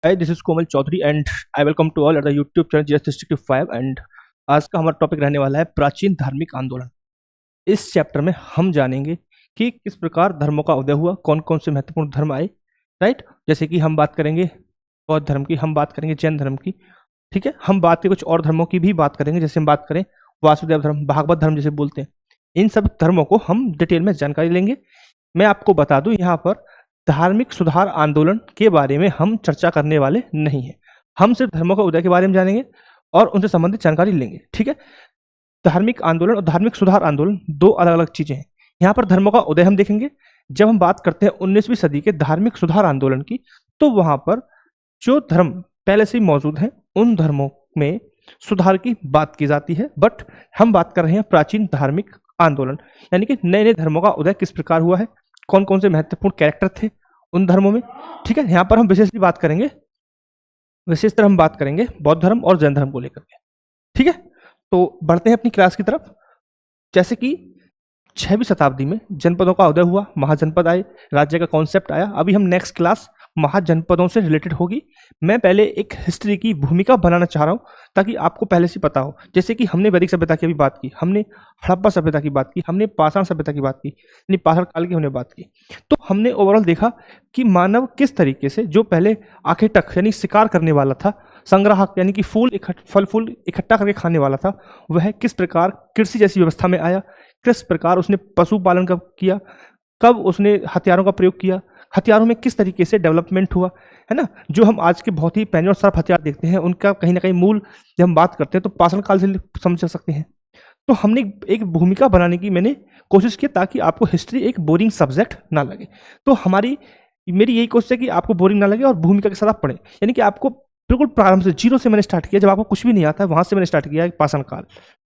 Hi, this is Komal Chaudhary and I welcome to all at the YouTube channel GS365। And आज का हमारा topic रहने वाला है प्राचीन धार्मिक आंदोलन। इस चैप्टर में हम जानेंगे कि किस प्रकार धर्मों का उदय हुआ, कौन कौन से महत्वपूर्ण धर्म आए। राइट, जैसे कि हम बात करेंगे बौद्ध धर्म की, हम बात करेंगे जैन धर्म की। ठीक है, हम बात करें कुछ और धर्मों की भी बात करेंगे, जैसे हम बात करें वासुदेव धर्म, भागवत धर्म जैसे बोलते हैं। इन सब धर्मों को हम डिटेल में जानकारी लेंगे। मैं आपको बता दूं, यहाँ पर धार्मिक सुधार आंदोलन के बारे में हम चर्चा करने वाले नहीं हैं। हम सिर्फ धर्मों का उदय के बारे में जानेंगे और उनसे संबंधित जानकारी लेंगे। ठीक है, धार्मिक आंदोलन और धार्मिक सुधार आंदोलन दो अलग अलग चीजें हैं। यहाँ पर धर्मों का उदय हम देखेंगे। जब हम बात करते हैं 19वीं सदी के धार्मिक सुधार आंदोलन की, तो वहां पर जो धर्म पहले से ही मौजूद हैं उन धर्मों में सुधार की बात की जाती है। बट हम बात कर रहे हैं प्राचीन धार्मिक आंदोलन, यानी कि नए नए धर्मों का उदय किस प्रकार हुआ है, कौन कौन से महत्वपूर्ण कैरेक्टर थे उन धर्मों में। ठीक है, यहाँ पर हम विशेषतः बात करेंगे, विशेषतर हम बात करेंगे बौद्ध धर्म और जैन धर्म को लेकर के। ठीक है, तो बढ़ते हैं अपनी क्लास की तरफ। जैसे कि 6वीं शताब्दी में जनपदों का उदय हुआ, महाजनपद आए, राज्य का कॉन्सेप्ट आया। अभी हम नेक्स्ट क्लास महाजनपदों से रिलेटेड होगी। मैं पहले एक हिस्ट्री की भूमिका बनाना चाह रहा हूँ ताकि आपको पहले से पता हो। जैसे कि हमने वैदिक सभ्यता की भी बात की, हमने हड़प्पा सभ्यता की बात की, हमने पाषाण सभ्यता की बात की, यानी पाषाण काल की हमने बात की। तो हमने ओवरऑल देखा कि मानव किस तरीके से, जो पहले आखेटक यानी शिकार करने वाला था, संग्राहक यानी कि फल फूल इकट्ठा करके खाने वाला था, वह किस प्रकार कृषि जैसी व्यवस्था में आया, किस प्रकार उसने पशुपालन कब किया, कब उसने हथियारों का प्रयोग किया, हथियारों में किस तरीके से डेवलपमेंट हुआ, है ना। जो हम आज के बहुत ही पैने और सर्प हथियार देखते हैं, उनका कहीं ना कहीं मूल जब हम बात करते हैं तो पाषाण काल से समझ सकते हैं। तो हमने एक भूमिका बनाने की मैंने कोशिश की ताकि आपको हिस्ट्री एक बोरिंग सब्जेक्ट ना लगे। तो मेरी यही कोशिश है कि आपको बोरिंग ना लगे और भूमिका के साथ आप पढ़ें, यानी कि आपको बिल्कुल प्रारंभ से, जीरो से मैंने स्टार्ट किया। जब आपको कुछ भी नहीं आता, वहां से मैंने स्टार्ट किया पाषाण काल।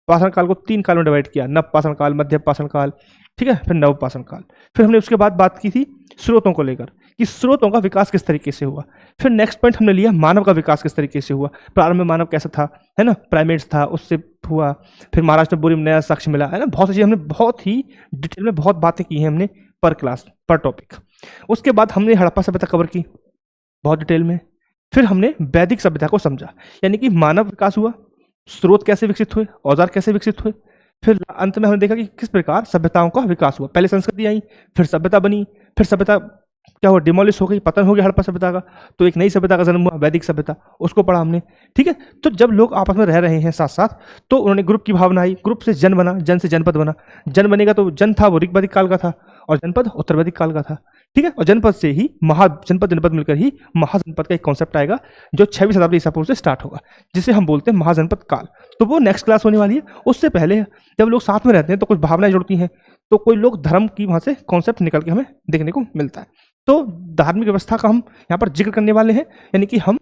पाषाण काल को 3 काल में डिवाइड किया, नव पाषाण काल, मध्य पाषाण काल, ठीक है, फिर नव पाषाण काल। फिर हमने उसके बाद बात की थी स्रोतों को लेकर कि स्रोतों का विकास किस तरीके से हुआ। फिर नेक्स्ट पॉइंट हमने लिया मानव का विकास किस तरीके से हुआ। प्रारंभ में मानव कैसा था, है ना, प्राइमेट्स था, उससे हुआ। फिर महाराष्ट्र में बोरी में नया साक्ष्य मिला, है ना। बहुत सी चीजें हमने बहुत ही डिटेल में बहुत बातें की हैं हमने पर क्लास पर टॉपिक। उसके बाद हमने हड़प्पा सभ्यता कवर की बहुत डिटेल में। फिर हमने वैदिक सभ्यता को समझा, यानी कि मानव विकास हुआ, स्रोत कैसे विकसित हुए, औजार कैसे विकसित हुए। फिर अंत में हमने देखा कि किस प्रकार सभ्यताओं का विकास हुआ। पहले संस्कृति आई, फिर सभ्यता बनी, फिर सभ्यता क्या हुआ, डिमोलिश हो गई, पतन हो गया हड़प्पा सभ्यता का, तो एक नई सभ्यता का जन्म हुआ, वैदिक सभ्यता, उसको पढ़ा हमने। ठीक है, तो जब लोग आपस में रह रहे हैं साथ साथ, तो उन्होंने ग्रुप की भावना आई, ग्रुप से जन बना, जन से जनपद बना। जन बनेगा तो जन था वो ऋग्वैदिक काल का था और जनपद उत्तर वैदिक काल का था। ठीक है, और जनपद से ही महाजनपद, जनपद मिलकर ही महाजनपद का एक कॉन्सेप्ट आएगा जो 6वीं शताब्दी ईसा पूर्व से स्टार्ट होगा, जिसे हम बोलते हैं महाजनपद काल। तो वो नेक्स्ट क्लास होने वाली है। उससे पहले जब लोग साथ में रहते हैं तो कुछ भावनाएं जुड़ती हैं, तो कोई लोग धर्म की वहां से कॉन्सेप्ट निकल के हमें देखने को मिलता है। तो धार्मिक व्यवस्था का हम यहाँ पर जिक्र करने वाले हैं, यानी कि हम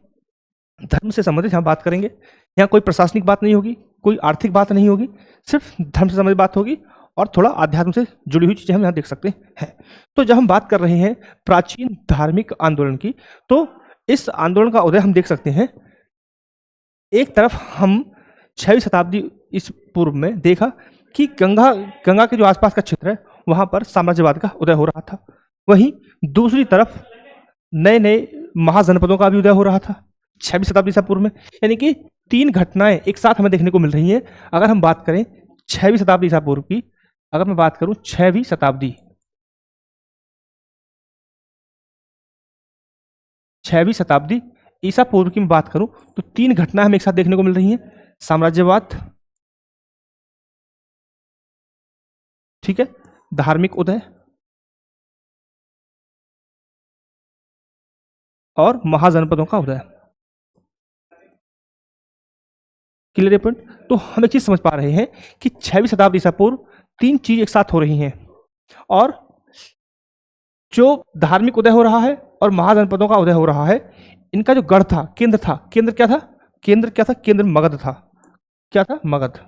धर्म से संबंधित यहाँ बात करेंगे। यहाँ कोई प्रशासनिक बात नहीं होगी, कोई आर्थिक बात नहीं होगी, सिर्फ धर्म से संबंधित बात होगी और थोड़ा आध्यात्म से जुड़ी हुई चीजें हम यहाँ देख सकते हैं। तो जब हम बात कर रहे हैं प्राचीन धार्मिक आंदोलन की, तो इस आंदोलन का उदय हम देख सकते हैं। एक तरफ हम 6वीं शताब्दी इस पूर्व में देखा कि गंगा के जो आसपास का क्षेत्र है वहां पर साम्राज्यवाद का उदय हो रहा था। वहीं दूसरी तरफ नए नए महाजनपदों का भी उदय हो रहा था 6वीं शताब्दी ईसा पूर्व में, यानी कि 3 घटनाएं एक साथ हमें देखने को मिल रही हैं। अगर हम बात करें 6वीं शताब्दी ईसा पूर्व की, अगर मैं बात करूं 6वीं शताब्दी ईसा पूर्व की मैं बात करूं तो 3 घटनाएं हमें एक साथ देखने को मिल रही हैं। साम्राज्यवाद, ठीक है, धार्मिक उदय और महाजनपदों का उदय। Clear point. तो हम एक चीज समझ पा रहे हैं कि 6वीं शताब्दी ईसा पूर्व 3 चीज एक साथ हो रही हैं, और जो धार्मिक उदय हो रहा है और महाजनपदों का उदय हो रहा है, इनका जो गढ़ था, केंद्र था, केंद्र क्या था, केंद्र मगध था। क्या था, मगध।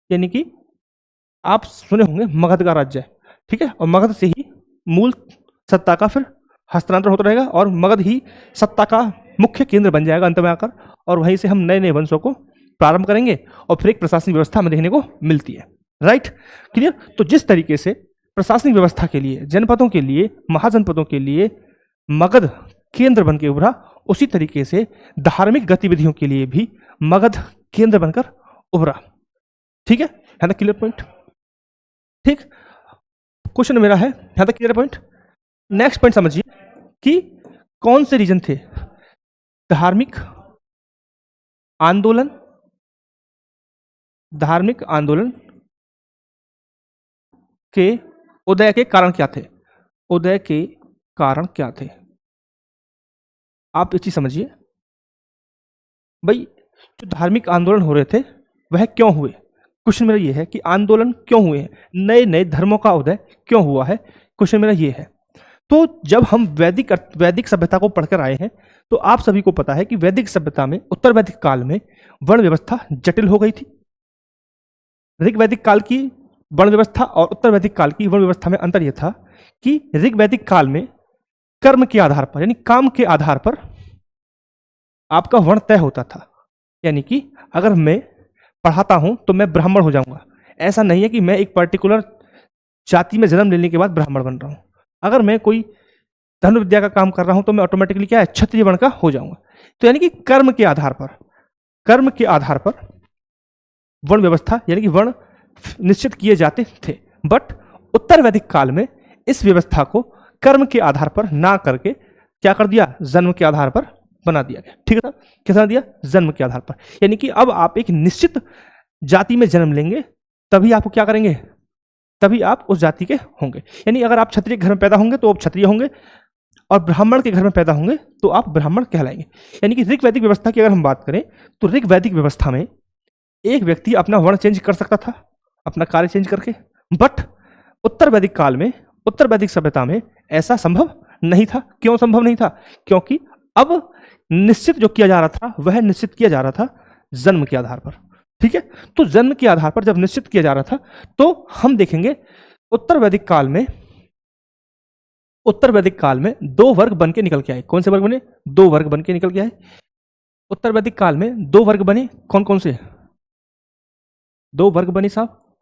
यानी कि आप सुने होंगे मगध का राज्य, ठीक है, और मगध से ही मूल सत्ता का फिर हस्तांतरण होता रहेगा और मगध ही सत्ता का मुख्य केंद्र बन जाएगा अंत में आकर, और वहीं से हम नए नए वंशों को प्रारंभ करेंगे और फिर एक प्रशासनिक व्यवस्था हमें देखने को मिलती है। Right, clear. तो जिस तरीके से प्रशासनिक व्यवस्था के लिए, जनपदों के लिए, महाजनपदों के लिए मगध केंद्र बन के उभरा, उसी तरीके से धार्मिक गतिविधियों के लिए भी मगध केंद्र बनकर उभरा। ठीक है ना क्लियर पॉइंट? ठीक, क्वेश्चन मेरा है यहां तक क्लियर पॉइंट। नेक्स्ट पॉइंट समझिए कि कौन से रीजन थे धार्मिक आंदोलन, धार्मिक आंदोलन के उदय के कारण क्या थे, उदय के कारण क्या थे। आप एक चीज समझिए भाई, जो धार्मिक आंदोलन हो रहे थे वह क्यों हुए। क्वेश्चन मेरा ये है कि आंदोलन क्यों हुए हैं, नए नए धर्मों का उदय क्यों हुआ है, क्वेश्चन मेरा ये है। तो जब हम वैदिक सभ्यता को पढ़कर आए हैं तो आप सभी को पता है कि वैदिक सभ्यता में, उत्तर वैदिक काल में वर्ण व्यवस्था जटिल हो गई थी। ऋग वैदिक काल की वर्ण व्यवस्था और उत्तर वैदिक काल की वर्ण व्यवस्था में अंतर यह था कि ऋग वैदिक काल में कर्म के आधार पर यानी काम के आधार पर आपका वर्ण तय होता था। यानी कि अगर मैं पढ़ाता हूं तो मैं ब्राह्मण हो जाऊंगा, ऐसा नहीं है कि मैं एक पर्टिकुलर जाति में जन्म लेने के बाद ब्राह्मण बन रहा हूं। अगर मैं कोई धन विद्या का काम कर रहा हूं तो मैं ऑटोमेटिकली क्या है, क्षत्रिय वर्ण का हो जाऊंगा। तो यानी कि कर्म के आधार पर, कर्म के आधार पर वर्ण व्यवस्था यानी कि वर्ण निश्चित किए जाते थे। बट उत्तर वैदिक काल में इस व्यवस्था को कर्म के आधार पर ना करके क्या कर दिया, जन्म के आधार पर बना दिया गया। ठीक है, कैसा दिया, जन्म के आधार पर। यानी कि अब आप एक निश्चित जाति में जन्म लेंगे तभी आपको क्या करेंगे, तभी आप उस जाति के होंगे। यानी अगर आप क्षत्रिय घर में पैदा होंगे तो आप क्षत्रिय होंगे और ब्राह्मण के घर में पैदा होंगे तो आप ब्राह्मण कहलाएंगे। यानी कि ऋग वैदिक व्यवस्था की अगर हम बात करें तो ऋग वैदिक व्यवस्था में एक व्यक्ति अपना वर्ण चेंज कर सकता था, अपना कार्य चेंज करके। बट उत्तर वैदिक काल में, उत्तर वैदिक सभ्यता में ऐसा संभव नहीं था। क्यों संभव नहीं था? क्योंकि अब निश्चित जो किया जा रहा था वह निश्चित किया जा रहा था जन्म के आधार पर। ठीक है, तो जन्म के आधार पर जब निश्चित किया जा रहा था तो हम देखेंगे उत्तर वैदिक काल में, उत्तर वैदिक काल में दो वर्ग बन के निकल के आए। कौन से वर्ग बने? दो वर्ग बन के निकल के आए। उत्तर वैदिक काल में दो वर्ग बने, कौन कौन से दो वर्ग बने साहब?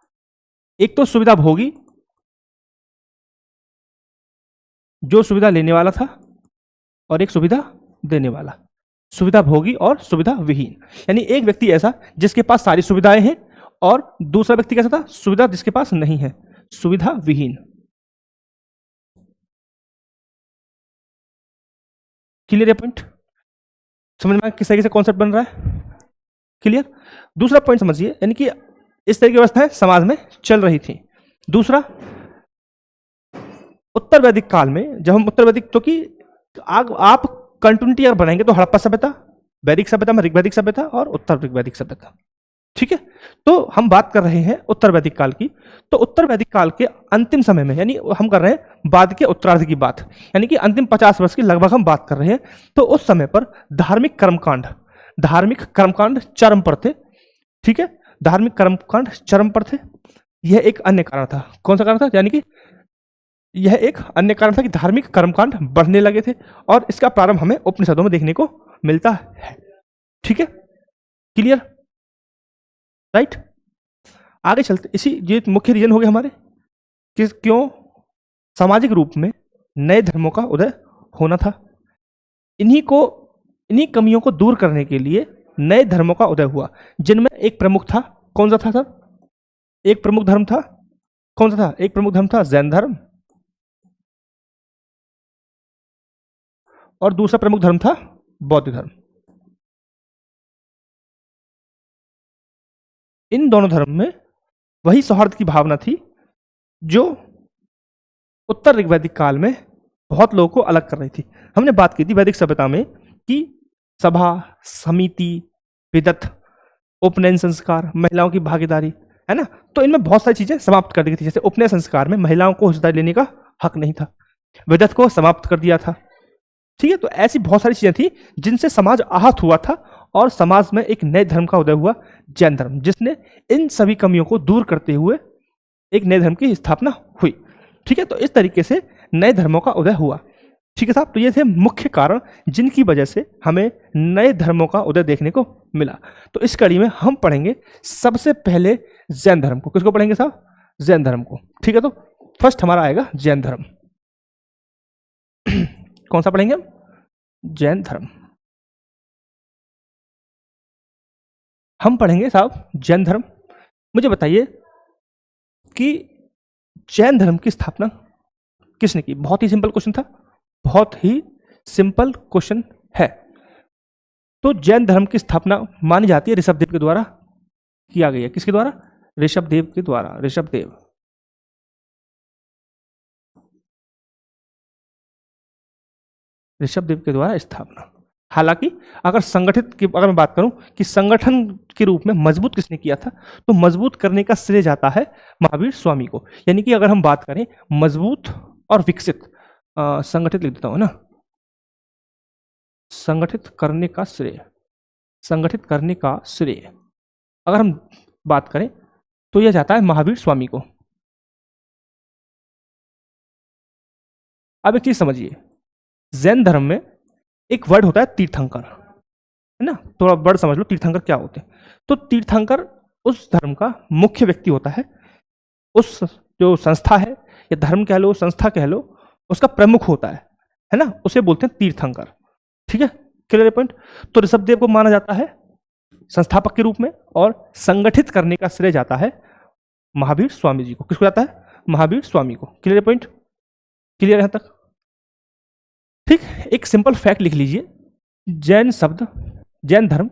एक तो सुविधा भोगी, जो सुविधा लेने वाला था, और एक सुविधा देने वाला। सुविधा भोगी और सुविधा विहीन। यानी एक व्यक्ति ऐसा जिसके पास सारी सुविधाएं हैं और दूसरा व्यक्ति कैसा था, सुविधा जिसके पास नहीं है, सुविधा विहीन। क्लियर है पॉइंट? समझ में किस तरीके से कॉन्सेप्ट बन रहा है? क्लियर? दूसरा पॉइंट समझिए, यानी कि इस तरह की व्यवस्थाएं समाज में चल रही थी। दूसरा, उत्तर वैदिक काल में जब हम उत्तर वैदिक, तो कि आप कंटिन्यूटी अगर बनाएंगे तो हड़प्पा सभ्यता, वैदिक सभ्यता में ऋग्वैदिक सभ्यता और उत्तर ऋग्वैदिक सभ्यता। ठीक है, तो हम बात कर रहे हैं उत्तर वैदिक काल की। तो उत्तर वैदिक काल के अंतिम समय में, यानी हम कर रहे हैं बाद के उत्तरार्ध की बात, यानी कि अंतिम 50 वर्ष की लगभग हम बात कर रहे हैं। तो उस समय पर धार्मिक कर्मकांड चरम पर थे। ठीक है, धार्मिक कर्मकांड चरम पर थे। यह एक अन्य कारण था। कौन सा कारण था? यानी कि यह एक अन्य कारण था कि धार्मिक कर्मकांड बढ़ने लगे थे और इसका प्रारंभ हमें उपनिषदों में देखने को मिलता है। ठीक है, क्लियर? राइट, आगे चलते। इसी ये मुख्य रीजन हो गए हमारे कि क्यों सामाजिक रूप में नए धर्मों का उदय होना था। इन्हीं कमियों को दूर करने के लिए नए धर्मों का उदय हुआ, जिनमें एक प्रमुख था। कौन सा था सर? एक प्रमुख धर्म था। कौन सा था? एक प्रमुख धर्म था जैन धर्म, और दूसरा प्रमुख धर्म था बौद्ध धर्म। इन दोनों धर्म में वही सौहार्द की भावना थी जो उत्तर ऋग्वैदिक काल में बहुत लोगों को अलग कर रही थी। हमने बात की थी वैदिक सभ्यता में कि सभा, समिति, विदत, उपनयन संस्कार, महिलाओं की भागीदारी, है ना। तो इनमें बहुत सारी चीजें समाप्त कर दी थी। जैसे उपनयन संस्कार में महिलाओं को हिस्सेदारी लेने का हक नहीं था, विदत को समाप्त कर दिया था। ठीक है, तो ऐसी बहुत सारी चीजें थी जिनसे समाज आहत हुआ था और समाज में एक नए धर्म का उदय हुआ, जैन धर्म, जिसने इन सभी कमियों को दूर करते हुए एक नए धर्म की स्थापना हुई। ठीक है, तो इस तरीके से नए धर्मों का उदय हुआ। ठीक है साहब, तो ये थे मुख्य कारण जिनकी वजह से हमें नए धर्मों का उदय देखने को मिला। तो इस कड़ी में हम पढ़ेंगे सबसे पहले जैन धर्म को। किसको पढ़ेंगे साहब? जैन धर्म को। ठीक है, तो फर्स्ट हमारा आएगा जैन धर्म। कौन सा पढ़ेंगे हम? जैन धर्म। हम पढ़ेंगे साहब जैन धर्म। मुझे बताइए कि जैन धर्म की स्थापना किसने की? बहुत ही सिंपल क्वेश्चन था, बहुत ही सिंपल क्वेश्चन है। तो जैन धर्म की स्थापना मानी जाती है ऋषभदेव के द्वारा किया गया। किसके द्वारा? ऋषभदेव के द्वारा। ऋषभदेव ऋषभदेव के द्वारा स्थापना। हालांकि अगर संगठित की अगर मैं बात करूं कि संगठन के रूप में मजबूत किसने किया था, तो मजबूत करने का श्रेय जाता है महावीर स्वामी को। यानी कि अगर हम बात करें मजबूत और विकसित, संगठित लिख देता हूं ना, संगठित करने का श्रेय, संगठित करने का श्रेय अगर हम बात करें तो यह जाता है महावीर स्वामी को। अब एक चीज समझिए, जैन धर्म में एक वर्ड होता है तीर्थंकर, है ना? थोड़ा वर्ड समझ लो तीर्थंकर क्या होते हैं। तो तीर्थंकर उस धर्म का मुख्य व्यक्ति होता है, उस जो संस्था है या धर्म कह लो, संस्था कह लो, उसका प्रमुख होता है ना? उसे बोलते हैं तीर्थंकर। ठीक है, क्लियर पॉइंट। तो ऋषभदेव को माना जाता है संस्थापक के रूप में, और संगठित करने का श्रेय जाता है महावीर स्वामी जी को। किसको जाता है? महावीर स्वामी को। Clear point? क्लियर यहां तक? ठीक। एक सिंपल फैक्ट लिख लीजिए, जैन शब्द, जैन धर्म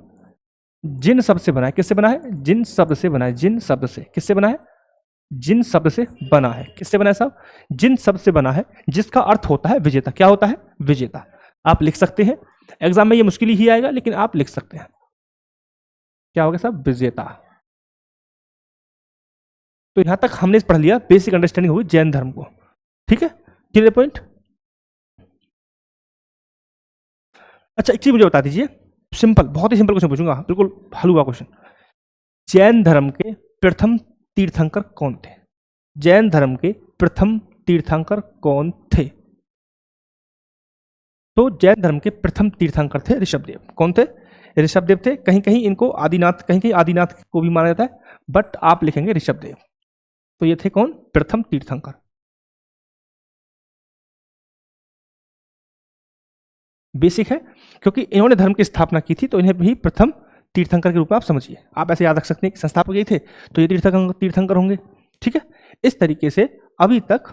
जिन शब्द से बना है। किससे बना है? जिन शब्द से बना है। जिन शब्द से। किससे बना है? जिन शब्द से बना है। किससे बना है साहब? जिन शब्द से बना है, जिसका अर्थ होता है विजेता। क्या होता है? विजेता। आप लिख सकते हैं, एग्जाम में ये मुश्किल ही आएगा, लेकिन आप लिख सकते हैं। क्या हो गया साहब? विजेता। तो यहां तक हमने पढ़ लिया, बेसिक अंडरस्टैंडिंग होगी जैन धर्म को। ठीक है, क्लियर पॉइंट? अच्छा, एक चीज मुझे बता दीजिए, सिंपल, बहुत ही सिंपल क्वेश्चन पूछूंगा, बिल्कुल हलवा क्वेश्चन। जैन धर्म के प्रथम तीर्थंकर कौन थे? जैन धर्म के प्रथम तीर्थंकर कौन थे? तो जैन धर्म के प्रथम तीर्थंकर थे ऋषभदेव। कौन थे? ऋषभदेव थे। कहीं कहीं इनको आदिनाथ, कहीं कहीं आदिनाथ को भी माना जाता है, बट आप लिखेंगे ऋषभदेव। तो ये थे कौन? प्रथम तीर्थंकर। बेसिक है, क्योंकि इन्होंने धर्म की स्थापना की थी, तो इन्हें भी प्रथम तीर्थंकर के रूप में आप समझिए। आप ऐसे याद रख सकते हैं कि संस्थापक यही थे, तो ये तीर्थंकर होंगे। ठीक है, इस तरीके से अभी तक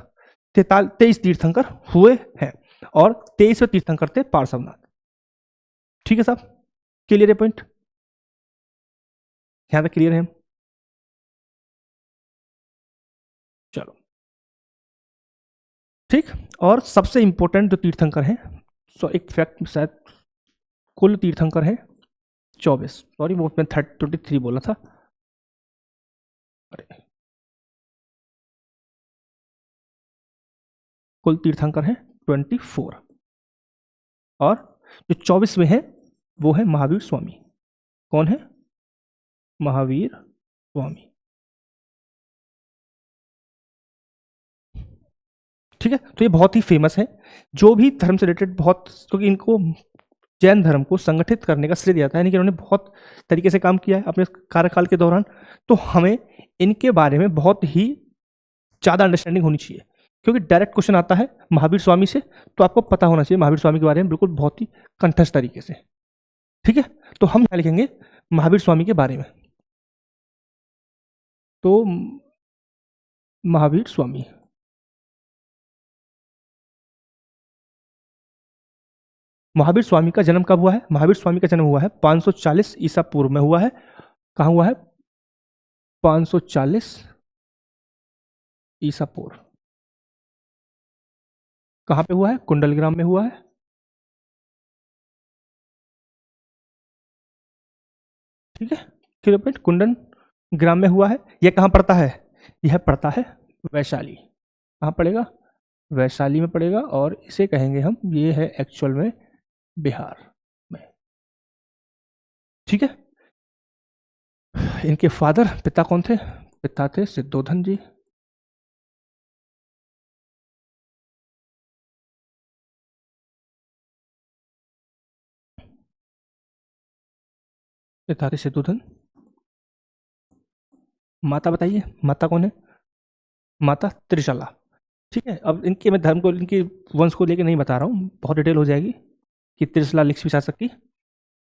23 तीर्थंकर हुए हैं, और 23वें तीर्थंकर थे पार्श्वनाथ। ठीक है साहब, क्लियर है पॉइंट? यहां तक क्लियर है? चलो ठीक। और सबसे इंपॉर्टेंट जो तीर्थंकर हैं, सो एक फैक्ट, शायद कुल तीर्थंकर हैं 24। सॉरी, वो मैं 23 बोला था। अरे, कुल तीर्थंकर हैं 24, और जो 24वें हैं वो है महावीर स्वामी। कौन है? महावीर स्वामी। ठीक है, तो ये बहुत ही फेमस है, जो भी धर्म से रिलेटेड बहुत, क्योंकि इनको जैन धर्म को संगठित करने का श्रेय दिया था, यानी कि उन्होंने बहुत तरीके से काम किया है अपने कार्यकाल के दौरान। तो हमें इनके बारे में बहुत ही ज़्यादा अंडरस्टैंडिंग होनी चाहिए, क्योंकि डायरेक्ट क्वेश्चन आता है महावीर स्वामी से, तो आपको पता होना चाहिए महावीर स्वामी के बारे में बिल्कुल बहुत ही कंठस्थ तरीके से। ठीक है, तो हम क्या लिखेंगे महावीर स्वामी के बारे में? तो महावीर स्वामी, महावीर स्वामी का जन्म कब हुआ है? महावीर स्वामी का जन्म हुआ है 540 ईसा पूर्व में हुआ है। कहाँ हुआ है? 540 ईसा पूर्व। कहाँ पे हुआ है? कुंडलग्राम में हुआ है। ठीक है, किलोमीटर कुंडन ग्राम में हुआ है। यह कहाँ पड़ता है? यह पड़ता है वैशाली। कहाँ पड़ेगा? वैशाली में पड़ेगा, और इसे कहेंगे हम, ये है एक्चुअल में बिहार में। ठीक है, इनके फादर, पिता कौन थे? पिता थे सिद्धोधन जी। पिता थे सिद्धोधन। माता बताइए, माता कौन है? माता त्रिशला। ठीक है, अब इनके मैं धर्म को, इनके वंश को लेके नहीं बता रहा हूँ, बहुत डिटेल हो जाएगी। कि त्रिशला लिच्छवी शासक की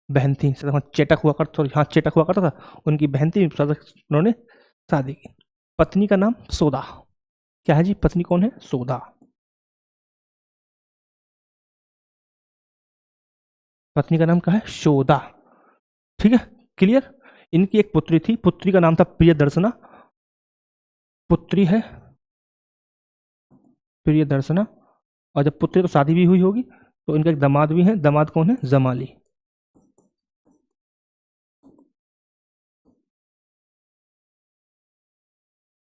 बहन थी, चेटक हुआ करता, हाँ चेटक हुआ करता था, उनकी बहन थी, उन्होंने शादी की। पत्नी का नाम सोदा। क्या है जी, पत्नी कौन है? सोदा। पत्नी का नाम क्या है? शोदा। ठीक है, क्लियर। इनकी एक पुत्री थी, पुत्री का नाम था प्रियदर्शना। पुत्री है प्रियदर्शना। और जब पुत्री तो शादी भी हुई होगी, तो इनका एक दामाद भी है। दामाद कौन है? जमाली।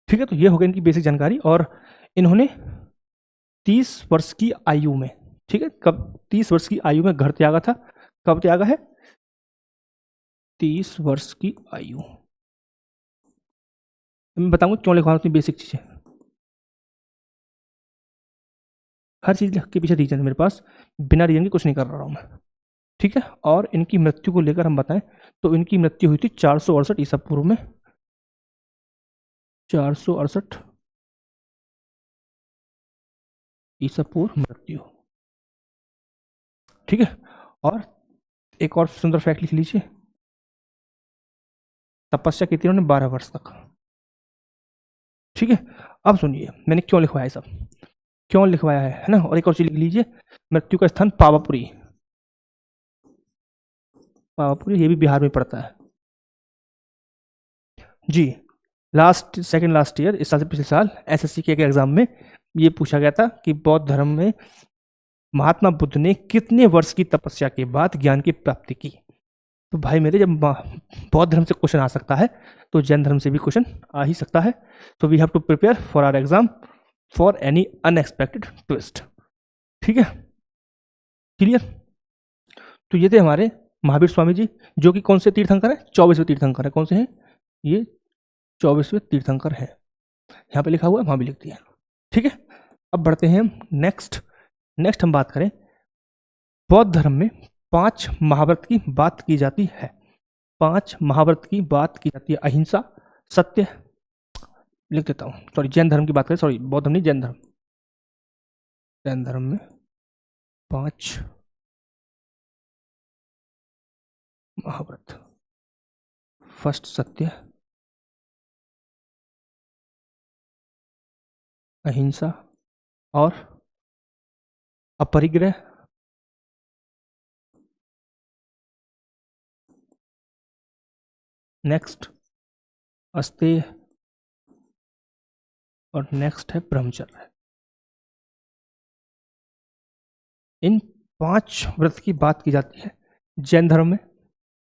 ठीक है, तो ये हो गई इनकी बेसिक जानकारी। और इन्होंने 30 वर्ष की आयु में, ठीक है, कब 30 वर्ष की आयु में घर त्यागा था। कब त्यागा है? 30 वर्ष की आयु। मैं बताऊंगा क्यों लिखवा रहा हूँ बेसिक चीजें। हर चीज के पीछे रीजन है मेरे पास, बिना रीजन के कुछ नहीं कर रहा हूँ मैं। ठीक है, और इनकी मृत्यु को लेकर हम बताएं तो इनकी मृत्यु हुई थी 468 ईसा पूर्व में। 468 ईसा पूर्व मृत्यु। ठीक है, और एक और सुंदर फैक्ट लिख लीजिए, तपस्या की थी उन्होंने 12 वर्ष तक। ठीक है, अब सुनिए मैंने क्यों लिखवाया सब, क्यों लिखवाया है ना। और एक और चीज लिख लीजिए, मृत्यु का स्थान पावापुरी। पावापुरी ये भी बिहार में पड़ता है जी। सेकंड लास्ट ईयर, इस साल से पिछले साल एसएससी के एक एग्जाम में ये पूछा गया था कि बौद्ध धर्म में महात्मा बुद्ध ने कितने वर्ष की तपस्या के बाद ज्ञान की प्राप्ति की। तो भाई मेरे, जब बौद्ध धर्म से क्वेश्चन आ सकता है तो जैन धर्म से भी क्वेश्चन आ ही सकता है। तो we have to prepare for our exam for any unexpected twist. ठीक है, क्लियर। तो ये थे हमारे महावीर स्वामी जी, जो कि कौन से तीर्थंकर है? 24वें तीर्थंकर है। कौन से हैं ये? 24वें तीर्थंकर है। यहाँ पे लिखा हुआ है, वहां भी लिख दिया। ठीक है, अब बढ़ते हैं हम नेक्स्ट हम बात करें, बौद्ध धर्म में 5 महाव्रत की बात की जाती है। 5 महाव्रत की बात की जाती है। अहिंसा, सत्य, लिख देता हूं, सॉरी जैन धर्म की बात करें, सॉरी बौद्ध धर्म नहीं, जैन धर्म। जैन धर्म में 5 महाव्रत। फर्स्ट सत्य, अहिंसा और अपरिग्रह, नेक्स्ट अस्तेय, और नेक्स्ट है ब्रह्मचर्य। इन 5 व्रत की बात की जाती है जैन धर्म में।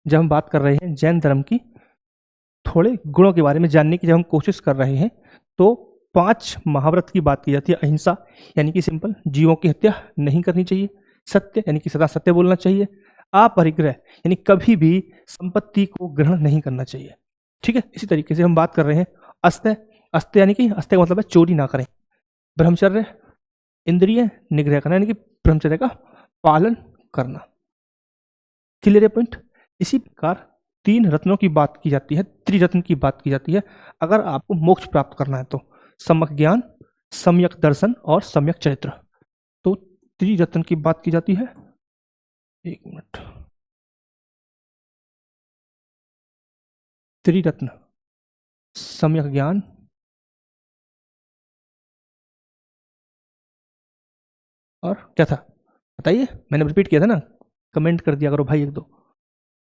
जब हम बात कर रहे हैं जैन धर्म की थोड़े गुणों के बारे में जानने की जब हम कोशिश कर रहे हैं, तो 5 महाव्रत की बात की जाती है। अहिंसा यानी कि सिंपल, जीवों की हत्या नहीं करनी चाहिए। सत्य यानी कि सदा सत्य बोलना चाहिए। अपरिग्रह यानी कभी भी संपत्ति को ग्रहण नहीं करना चाहिए। ठीक है, इसी तरीके से हम बात कर रहे हैं अस्त्य। अस्त्य यानी कि अस्त्य का मतलब है चोरी ना करें। ब्रह्मचर्य, इंद्रिय निग्रह करना यानी कि ब्रह्मचर्य का पालन करना। Clear point. इसी प्रकार 3 रत्नों की बात की जाती है, त्रिरत्न की बात की जाती है अगर आपको मोक्ष प्राप्त करना है तो। सम्यक ज्ञान, सम्यक दर्शन और सम्यक चरित्र। तो त्रिरत्न की बात की जाती है। एक मिनट, त्रिरत्न, सम्यक ज्ञान, और क्या था बताइए। मैंने रिपीट किया था ना, कमेंट कर दिया करो भाई एक दो,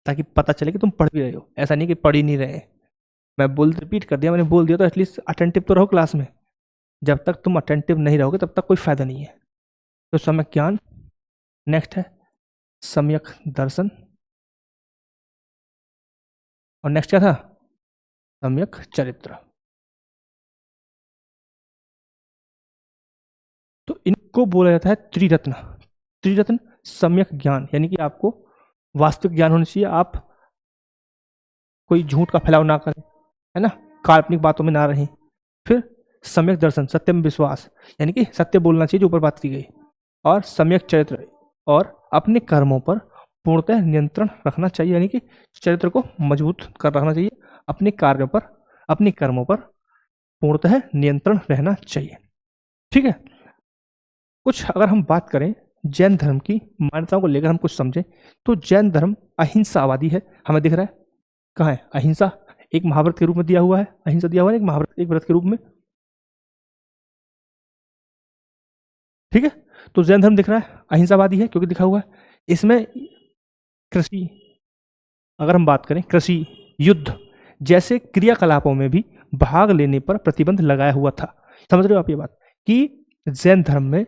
ताकि पता चले कि तुम पढ़ भी रहे हो, ऐसा नहीं कि पढ़ ही नहीं रहे। मैं रिपीट कर दिया, मैंने बोल दिया तो एटलीस्ट अटेंटिव तो रहो क्लास में। जब तक तुम अटेंटिव नहीं रहोगे तब तक कोई फायदा नहीं है। तो सम्यक ज्ञान, नेक्स्ट है सम्यक दर्शन, और नेक्स्ट क्या था? सम्यक चरित्र। तो इनको बोला जाता है त्रिरत्न। त्रिरत्न, सम्यक ज्ञान यानी कि आपको वास्तविक ज्ञान होना चाहिए, आप कोई झूठ का फैलाव ना करें, है ना, काल्पनिक बातों में ना रहें। फिर सम्यक दर्शन, सत्य में विश्वास यानी कि सत्य बोलना चाहिए जो ऊपर बात की गई। और सम्यक चरित्र, और अपने कर्मों पर पूर्णतः नियंत्रण रखना चाहिए, यानी कि चरित्र को मजबूत कर रखना चाहिए। अपने कार्यों पर, अपने कर्मों पर पूर्णतः नियंत्रण रहना चाहिए। ठीक है, कुछ अगर हम बात करें जैन धर्म की मान्यताओं को लेकर हम कुछ समझें तो जैन धर्म अहिंसावादी है। हमें दिख रहा है कहाँ है अहिंसा, एक महाव्रत के रूप में दिया हुआ है, अहिंसा दिया हुआ है एक महाव्रत एक व्रत के रूप में, ठीक है। तो जैन धर्म दिख रहा है अहिंसावादी है क्योंकि दिखा हुआ है। इसमें कृषि, अगर हम बात करें कृषि, युद्ध जैसे क्रियाकलापों में भी भाग लेने पर प्रतिबंध लगाया हुआ था। समझ रहे हो आप ये बात कि जैन धर्म में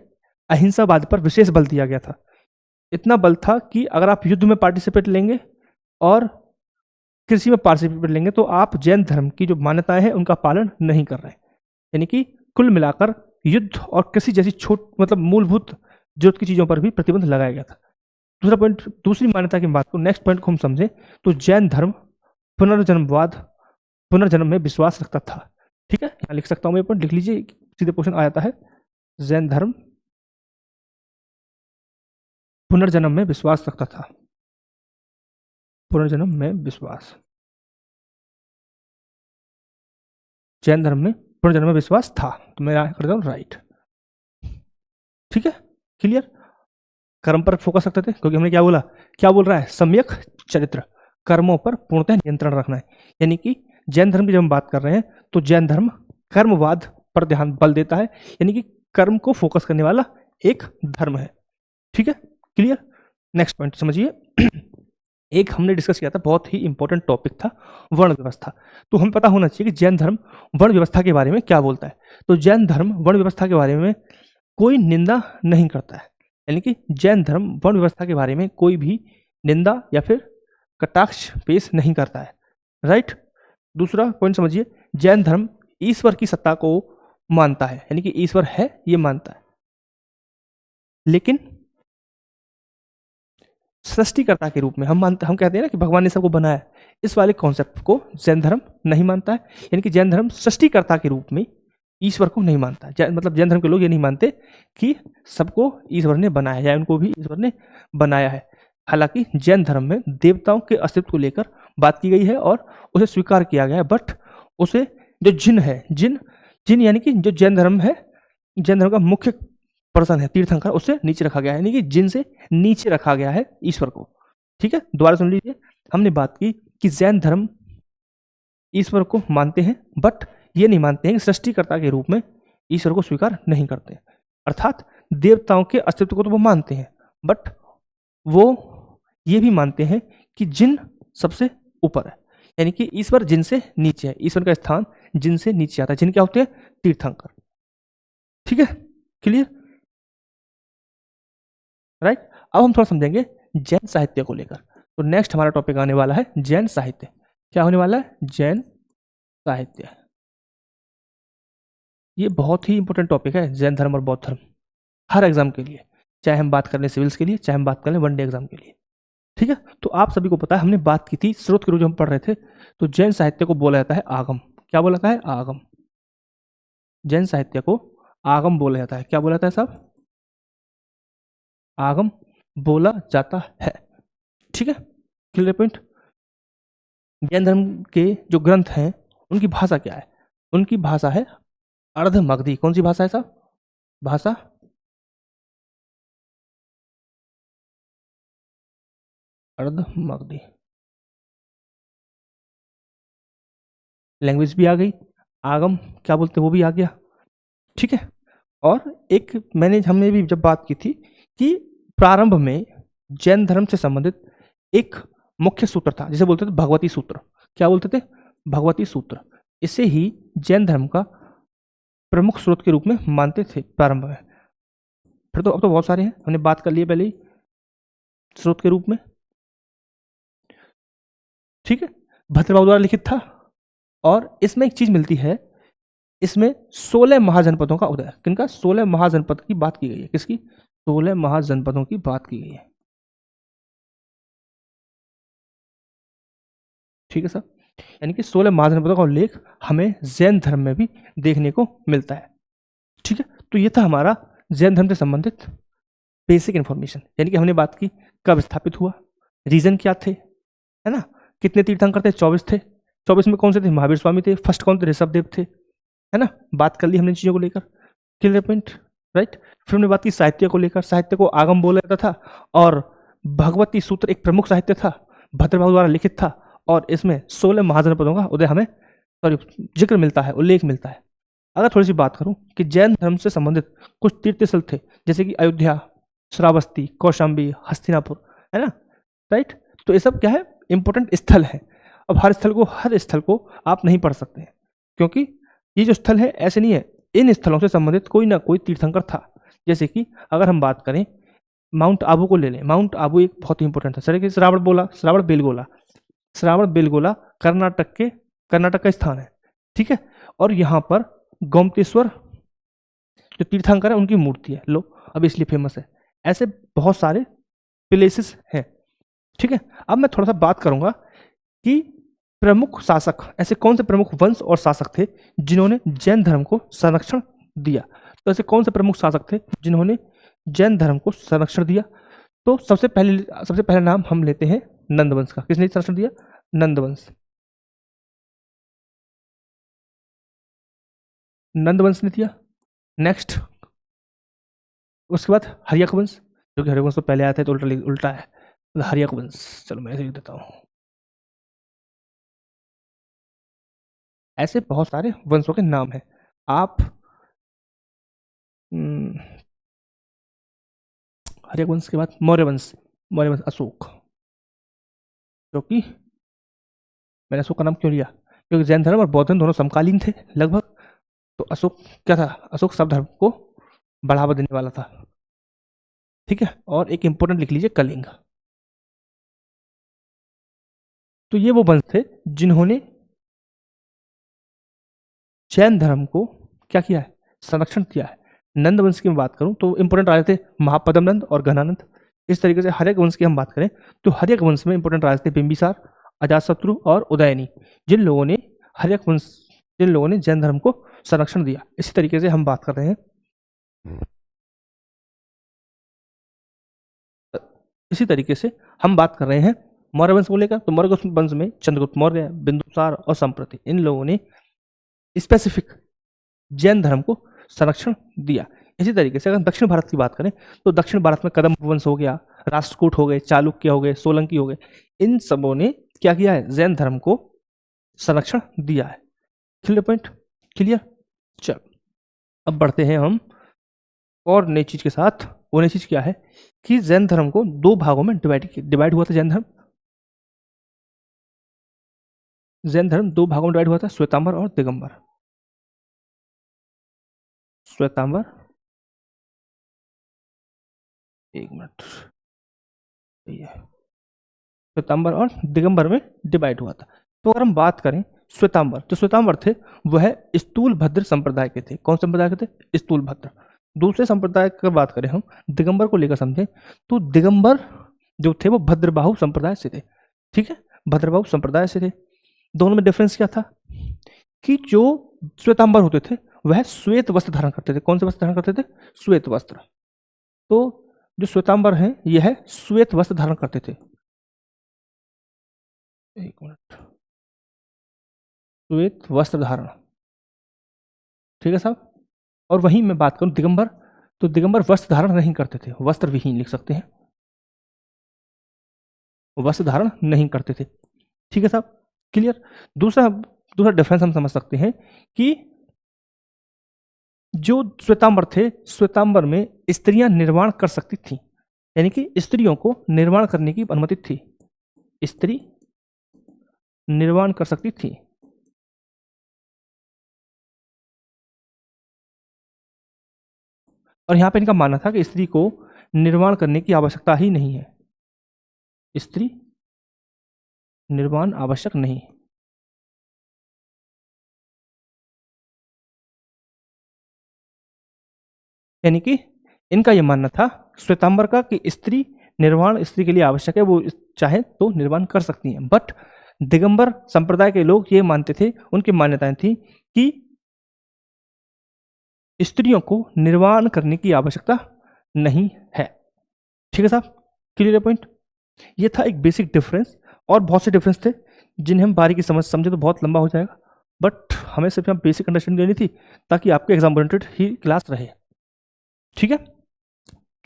अहिंसावाद पर विशेष बल दिया गया था। इतना बल था कि अगर आप युद्ध में पार्टिसिपेट लेंगे और कृषि में पार्टिसिपेट लेंगे तो आप जैन धर्म की जो मान्यताएं हैं उनका पालन नहीं कर रहे हैं। यानी कि कुल मिलाकर युद्ध और कृषि जैसी मतलब मूलभूत जरूरत की चीजों पर भी प्रतिबंध लगाया गया था। दूसरा पॉइंट, दूसरी मान्यता की बात को, नेक्स्ट पॉइंट को हम समझें तो जैन धर्म पुनर्जन्म में विश्वास रखता था। ठीक है, यहाँ लिख सकता हूँ मैं पॉइंट, लिख लीजिए, सीधे क्वेश्चन आ जाता है। जैन धर्म पुनर्जन्म में विश्वास रखता था। पुनर्जन्म में विश्वास, जैन धर्म में पुनर्जन्म में विश्वास था, तो मैं कर देता हूँ राइट। ठीक है, क्लियर। कर्म पर फोकस रखते थे क्योंकि हमने क्या बोला, क्या बोल रहा है, सम्यक चरित्र, कर्मों पर पूर्णतः नियंत्रण रखना है। यानी कि जैन धर्म की जब हम बात कर रहे हैं तो जैन धर्म कर्मवाद पर ध्यान बल देता है, यानी कि कर्म को फोकस करने वाला एक धर्म है। ठीक है, क्लियर। नेक्स्ट पॉइंट समझिए। एक हमने डिस्कस किया था, बहुत ही इंपॉर्टेंट टॉपिक था, वर्ण व्यवस्था। तो हमें पता होना चाहिए कि जैन धर्म वर्ण व्यवस्था के बारे में क्या बोलता है। तो जैन धर्म वर्ण व्यवस्था के बारे में कोई निंदा नहीं करता है, यानी कि जैन धर्म वर्ण व्यवस्था के बारे में कोई भी निंदा या फिर कटाक्ष पेश नहीं करता है। राइट। दूसरा पॉइंट समझिए, जैन धर्म ईश्वर की सत्ता को मानता है, यानी कि ईश्वर है ये मानता है, लेकिन सृष्टिकर्ता के रूप में हम कहते हैं ना कि भगवान ने सबको बनाया, इस वाले कॉन्सेप्ट को जैन धर्म नहीं मानता है। यानी कि जैन धर्म सृष्टिकर्ता के रूप में ईश्वर को नहीं मानता है। मतलब जैन धर्म के लोग ये नहीं मानते कि सबको ईश्वर ने बनाया या उनको भी ईश्वर ने बनाया है। हालांकि जैन धर्म में देवताओं के अस्तित्व को लेकर बात की गई है और उसे स्वीकार किया गया है, बट उसे जो जिन है, जिन यानी कि जो जैन धर्म है, जैन धर्म का मुख्य पर्सन है तीर्थंकर, उससे नीचे रखा गया है, यानी कि जिन से नीचे रखा गया है ईश्वर को। ठीक है, दोबारा सुन लीजिए, हमने बात की कि जैन धर्म ईश्वर को मानते हैं, बट ये नहीं मानते हैं कि सृष्टिकर्ता के रूप में ईश्वर को स्वीकार नहीं करते। अर्थात देवताओं के अस्तित्व को तो वो मानते हैं, बट वो ये भी मानते हैं कि जिन सबसे ऊपर है, यानी कि ईश्वर जिन से नीचे है, ईश्वर का स्थान जिन से नीचे आता है। जिन क्या होते हैं, तीर्थंकर। ठीक है, क्लियर, राइट। अब हम थोड़ा समझेंगे जैन साहित्य को लेकर। तो नेक्स्ट हमारा टॉपिक आने वाला है जैन साहित्य। क्या होने वाला है, जैन साहित्य। ये बहुत ही इंपॉर्टेंट टॉपिक है, जैन धर्म और बौद्ध धर्म, हर एग्जाम के लिए, चाहे हम बात कर लें सिविल्स के लिए, चाहे हम बात कर लें वनडे एग्जाम के लिए। ठीक है, तो आप सभी को पता है, हमने बात की थी स्रोत के रूप में हम पढ़ रहे थे, तो जैन साहित्य को बोला जाता है आगम। क्या बोला जाता है, आगम। जैन साहित्य को आगम बोला जाता है। क्या बोला जाता है साहब, आगम बोला जाता है। ठीक है, क्लियर पॉइंट। जैन धर्म के जो ग्रंथ हैं उनकी भाषा क्या है, उनकी भाषा है अर्धमगधी। कौन सी भाषा है साहब, भाषा अर्धमगधी। लैंग्वेज भी आ गई, आगम क्या बोलते वो भी आ गया। ठीक है, और एक हमने भी जब बात की थी कि प्रारंभ में जैन धर्म से संबंधित एक मुख्य सूत्र था जिसे बोलते थे भगवती सूत्र। क्या बोलते थे, भगवती सूत्र। इसे ही जैन धर्म का प्रमुख स्रोत के रूप में मानते थे प्रारंभ में। फिर तो अब तो बहुत सारे हैं, हमने बात कर लिए पहले ही स्रोत के रूप में। ठीक है, भद्रबाहु द्वारा लिखित था, और इसमें एक चीज मिलती है, इसमें 16 महाजनपदों का उदय। किनका, 16 महाजनपद की बात की गई है। किसकी, 16 महाजनपदों की बात की गई है। ठीक है सर, यानी कि 16 महाजनपदों का उल्लेख हमें जैन धर्म में भी देखने को मिलता है। ठीक है, तो ये था हमारा जैन धर्म से संबंधित बेसिक इंफॉर्मेशन। यानी कि हमने बात की कब स्थापित हुआ, रीजन क्या थे, है ना, कितने तीर्थंकर थे, 24 थे। 24 में कौन से थे, महावीर स्वामी थे। फर्स्ट कौन थे, ऋषभदेव थे, है ना। बात कर ली हमने चीजों को लेकर, क्लियर पॉइंट। राइट। फिर हमने बात की साहित्य को लेकर, साहित्य को आगम बोला जाता था और भगवती सूत्र एक प्रमुख साहित्य था, भद्रबाहु द्वारा लिखित था और इसमें 16 महाजनपदों का उदय हमें जिक्र मिलता है, उल्लेख मिलता है। अगर थोड़ी सी बात करूं कि जैन धर्म से संबंधित कुछ तीर्थ स्थल थे, जैसे कि अयोध्या, श्रावस्ती, कौशाम्बी, हस्तिनापुर, है ना, राइट। तो ये सब क्या है, इंपॉर्टेंट स्थल है। अब हर स्थल को आप नहीं पढ़ सकते हैं, क्योंकि ये जो स्थल है ऐसे नहीं है, इन स्थलों से संबंधित कोई ना कोई तीर्थंकर था। जैसे कि अगर हम बात करें माउंट आबू को ले लें, माउंट आबू एक बहुत ही इंपॉर्टेंट था। सर श्रावण बेलगोला कर्नाटक का स्थान है, ठीक है। और यहाँ पर गोमतेश्वर जो तीर्थंकर है उनकी मूर्ति है, लो अब इसलिए फेमस है। ऐसे बहुत सारे प्लेसेस हैं, ठीक है। अब मैं थोड़ा सा बात करूंगा कि प्रमुख शासक, ऐसे कौन से प्रमुख वंश और शासक थे जिन्होंने जैन धर्म को संरक्षण दिया। तो ऐसे कौन से प्रमुख शासक थे जिन्होंने जैन धर्म को संरक्षण दिया। तो सबसे पहले नाम हम लेते हैं नंदवंश का। किसने संरक्षण दिया? नंदवंश ने दिया। नेक्स्ट उसके बाद हर्यक वंश, जो कि हर्यक वंश तो पहले आया था तो उल्टा है, हर्यक वंश। चलो मैं ऐसे लिख देता हूँ। ऐसे बहुत सारे वंशों के नाम हैं। आप हर्यक वंश के बाद मौर्य वंश अशोक, क्योंकि मैंने अशोक का नाम क्यों लिया, क्योंकि जैन धर्म और बौद्ध धर्म दोनों समकालीन थे लगभग। तो अशोक क्या था? अशोक सब धर्म को बढ़ावा देने वाला था, ठीक है। और एक इंपॉर्टेंट लिख लीजिए, कलिंग। तो ये वो वंश थे जिन्होंने जैन धर्म को क्या किया है? संरक्षण किया है। नंद वंश की मैं बात करूं तो इंपोर्टेंट राजे थे महापदम नंद और घनानंद। इस तरीके से हर्यक वंश की हम बात करें तो हर्यक वंश में इंपोर्टेंट राजे थे बिंबिसार, अजातशत्रु और उदयनी, जिन लोगों ने जैन धर्म को संरक्षण दिया। इसी तरीके से हम बात कर रहे हैं मौर्य वंश को लेकर। तो मौर्य वंश में चंद्रगुप्त मौर्य, बिंदुसार और संप्रति, इन लोगों ने स्पेसिफिक जैन धर्म को संरक्षण दिया। इसी तरीके से अगर दक्षिण भारत की बात करें तो दक्षिण भारत में कदम वंश हो गया, राष्ट्रकूट हो गए, चालुक्य हो गए, सोलंकी हो गए, इन सबों ने क्या किया है? जैन धर्म को संरक्षण दिया है। Clear point? क्लियर। चलो अब बढ़ते हैं हम और नई चीज के साथ। वो नई चीज क्या है कि जैन धर्म को दो भागों में डिवाइड हुआ था। जैन धर्म दो भागों में डिवाइड हुआ था, श्वेतांबर और दिगंबर। श्वेतांबर और दिगंबर में डिवाइड हुआ था। तो अगर हम बात करें श्वेतांबर, तो श्वेतांबर थे वह स्थूल भद्र संप्रदाय के थे। कौन संप्रदाय के थे? स्थूल भद्र। दूसरे संप्रदाय की बात करें हम दिगंबर को लेकर समझें तो दिगंबर जो थे वो भद्रबाहु संप्रदाय से थे, ठीक है, भद्रबाहु संप्रदाय से थे। दोनों में डिफरेंस क्या था कि जो श्वेतांबर होते थे वह श्वेत वस्त्र धारण करते थे। कौन से वस्त्र धारण करते थे? श्वेत वस्त्र। तो जो श्वेतांबर हैं यह श्वेत वस्त्र धारण करते थे। एक मिनट, श्वेत वस्त्र धारण, ठीक है साहब। और वहीं मैं बात करूं दिगंबर, तो दिगंबर वस्त्र धारण नहीं करते थे, वस्त्र विहीन लिख सकते हैं, वस्त्र धारण नहीं करते थे, ठीक है साहब। क्लियर। दूसरा डिफरेंस हम समझ सकते हैं कि जो श्वेतांबर थे, श्वेतांबर में स्त्रियां निर्वाण कर सकती थी, यानी कि स्त्रियों को निर्वाण करने की अनुमति थी, स्त्री निर्वाण कर सकती थी। और यहां पे इनका मानना था कि स्त्री को निर्वाण करने की आवश्यकता ही नहीं है, स्त्री निर्वाण आवश्यक नहीं। यानी कि इनका यह मानना था श्वेतांबर का कि स्त्री निर्वाण स्त्री के लिए आवश्यक है, वो चाहे तो निर्वाण कर सकती हैं। बट दिगंबर संप्रदाय के लोग ये मानते थे, उनकी मान्यताएं थी कि स्त्रियों को निर्वाण करने की आवश्यकता नहीं है, ठीक है साहब। Clear point. ये था एक बेसिक डिफरेंस, और बहुत से डिफरेंस थे जिन्हें हम बारीकी समझे तो बहुत लंबा हो जाएगा, बट हमें सिर्फ यहाँ बेसिक अंडरस्टैंडिंग लेनी थी ताकि आपके एग्जाम ओरिएंटेड ही क्लास रहे। ठीक है,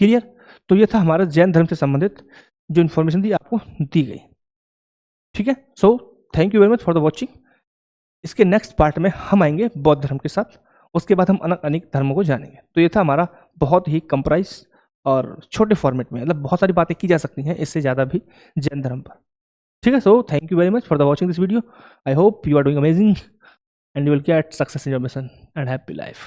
क्लियर। तो ये था हमारा जैन धर्म से संबंधित जो इन्फॉर्मेशन थी आपको दी गई। ठीक है, so thank you very much for the watching. इसके नेक्स्ट पार्ट में हम आएंगे बौद्ध धर्म के साथ, उसके बाद हम अनेक धर्मों को जानेंगे। तो ये था हमारा बहुत ही कंप्राइज और छोटे फॉर्मेट में, मतलब बहुत सारी बातें की जा सकती हैं इससे ज़्यादा भी जैन धर्म पर। ठीक है, so thank you very much for the watching this video. I hope you are doing amazing and you will get success in your mission and happy life.